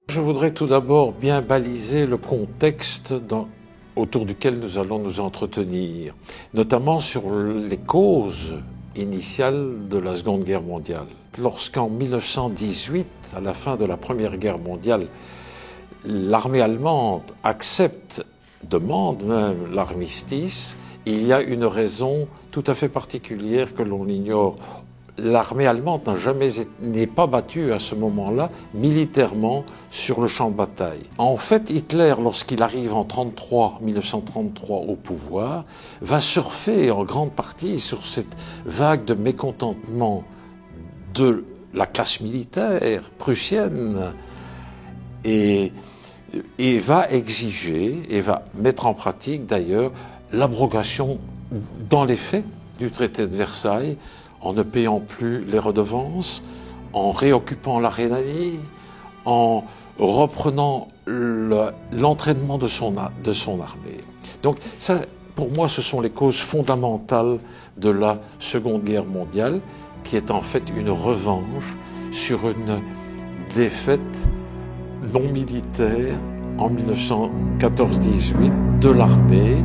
Je voudrais tout d'abord bien baliser le contexte autour duquel nous allons nous entretenir, notamment sur les causes initiales de la Seconde Guerre mondiale. Lorsqu'en 1918, à la fin de la Première Guerre mondiale, l'armée allemande demande même l'armistice, il y a une raison tout à fait particulière que l'on ignore. L'armée allemande n'est pas battue à ce moment-là militairement sur le champ de bataille. En fait, Hitler, lorsqu'il arrive en 1933 au pouvoir, va surfer en grande partie sur cette vague de mécontentement de la classe militaire prussienne et va exiger et va mettre en pratique d'ailleurs l'abrogation dans les faits du traité de Versailles, en ne payant plus les redevances, en réoccupant la Rhénanie, en reprenant l'entraînement de son armée. Donc ça, pour moi, ce sont les causes fondamentales de la Seconde Guerre mondiale, qui est en fait une revanche sur une défaite non militaire en 1914-18 de l'armée.